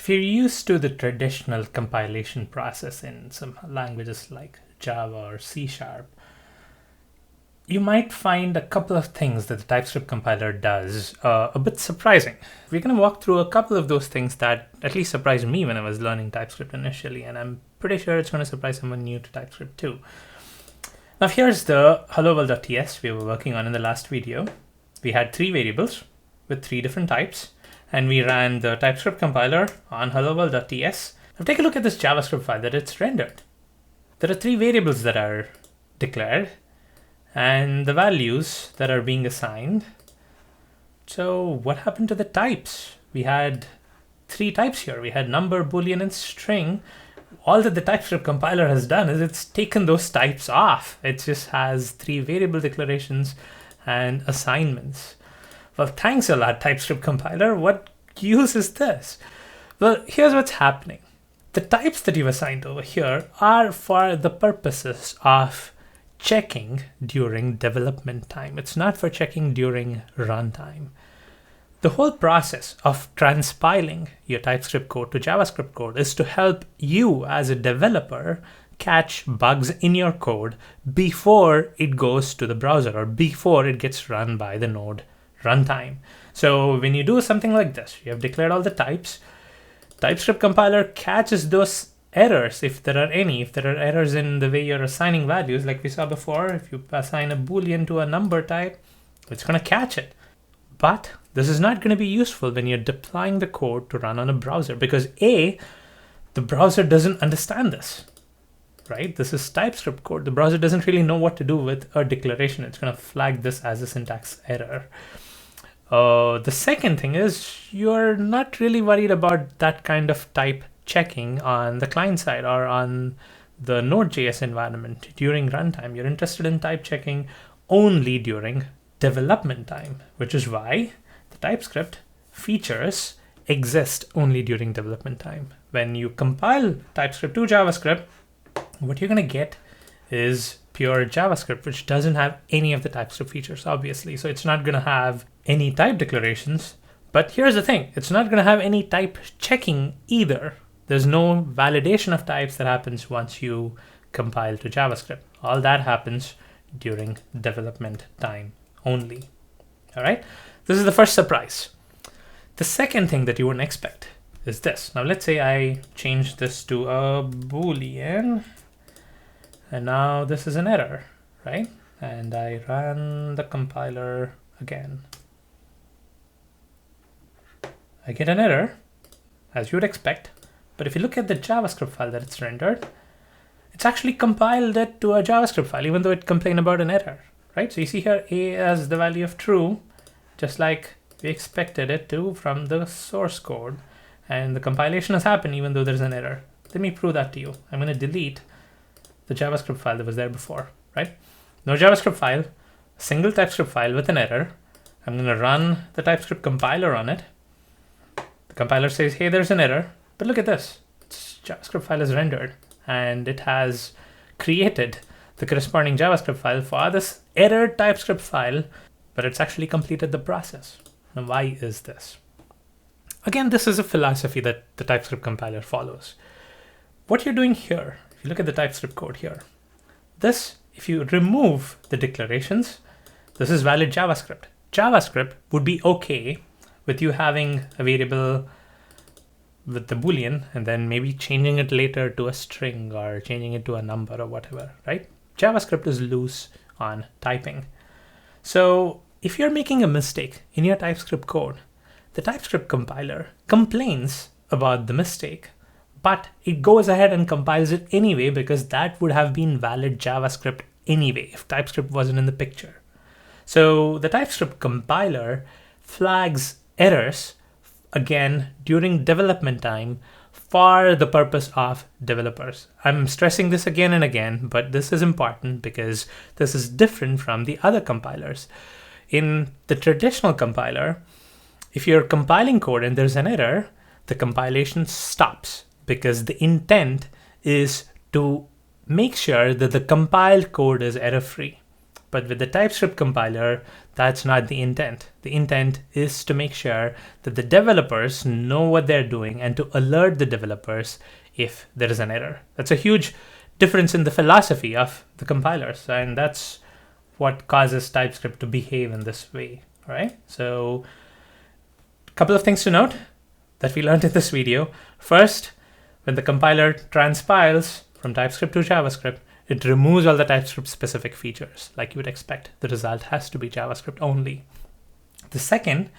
If you're used to the traditional compilation process in some languages like Java or C#, you might find a couple of things that the TypeScript compiler does a bit surprising. We're going to walk through a couple of those things that at least surprised me when I was learning TypeScript initially, and I'm pretty sure it's going to surprise someone new to TypeScript too. Now here's the hello-world.ts we were working on in the last video. We had 3 variables with 3 different types, and we ran the TypeScript compiler on hello-world.ts. Now take a look at this JavaScript file that it's rendered. There are 3 variables that are declared, and the values that are being assigned. So what happened to the types? We had 3 types here. We had number, boolean, and string. All that the TypeScript compiler has done is it's taken those types off. It just has 3 variable declarations and assignments. Well, thanks a lot, TypeScript compiler. What use is this? Well, here's what's happening. The types that you've assigned over here are for the purposes of checking during development time. It's not for checking during runtime. The whole process of transpiling your TypeScript code to JavaScript code is to help you as a developer catch bugs in your code before it goes to the browser or before it gets run by the node runtime. So when you do something like this, you have declared all the types, TypeScript compiler catches those errors if there are any. If there are errors in the way you're assigning values, like we saw before, if you assign a boolean to a number type, it's going to catch it. But this is not going to be useful when you're deploying the code to run on a browser because A, the browser doesn't understand this, right? This is TypeScript code. The browser doesn't really know what to do with a declaration. It's going to flag this as a syntax error. The second thing is you're not really worried about that kind of type checking on the client side or on the Node.js environment during runtime. You're interested in type checking only during development time, which is why the TypeScript features exist only during development time. When you compile TypeScript to JavaScript, what you're going to get is pure JavaScript, which doesn't have any of the TypeScript features, obviously. So it's not going to have any type declarations. But here's the thing, it's not going to have any type checking either. There's no validation of types that happens once you compile to JavaScript. All that happens during development time only. All right, this is the first surprise. The second thing that you wouldn't expect is this. Now let's say I change this to a boolean, and now this is an error, right? And I run the compiler again. I get an error, as you would expect. But if you look at the JavaScript file that it's rendered, it's actually compiled it to a JavaScript file, even though it complained about an error, right? So you see here A as the value of true, just like we expected it to from the source code. And the compilation has happened even though there's an error. Let me prove that to you. I'm going to delete the JavaScript file that was there before, right? No JavaScript file, a single TypeScript file with an error. I'm going to run the TypeScript compiler on it. The compiler says, hey, there's an error. But look at this, its JavaScript file is rendered and it has created the corresponding JavaScript file for this error TypeScript file, but it's actually completed the process. Now, why is this? Again, this is a philosophy that the TypeScript compiler follows. What you're doing here, if you look at the TypeScript code here, this, if you remove the declarations, this is valid JavaScript. JavaScript would be okay with you having a variable with the boolean and then maybe changing it later to a string or changing it to a number or whatever, right? JavaScript is loose on typing. So if you're making a mistake in your TypeScript code, the TypeScript compiler complains about the mistake, but it goes ahead and compiles it anyway because that would have been valid JavaScript anyway if TypeScript wasn't in the picture. So the TypeScript compiler flags errors again during development time for the purpose of developers. I'm stressing this again and again, but this is important because this is different from the other compilers. In the traditional compiler, if you're compiling code and there's an error, the compilation stops because the intent is to make sure that the compiled code is error-free. But with the TypeScript compiler, that's not the intent. The intent is to make sure that the developers know what they're doing and to alert the developers if there is an error. That's a huge difference in the philosophy of the compilers, and that's what causes TypeScript to behave in this way, right? So a couple of things to note that we learned in this video. First, when the compiler transpiles from TypeScript to JavaScript, it removes all the TypeScript specific features like you would expect. The result has to be JavaScript only. The second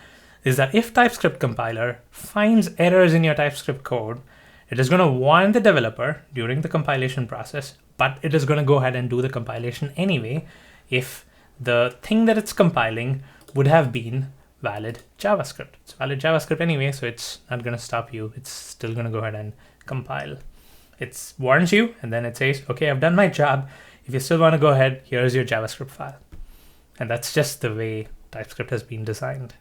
is that if TypeScript compiler finds errors in your TypeScript code, it is going to warn the developer during the compilation process, but it is going to go ahead and do the compilation anyway if the thing that it's compiling would have been valid JavaScript. It's valid JavaScript anyway, so it's not going to stop you. It's still going to go ahead and compile. It warns you, and then it says, okay, I've done my job. If you still want to go ahead, here's your JavaScript file. And that's just the way TypeScript has been designed.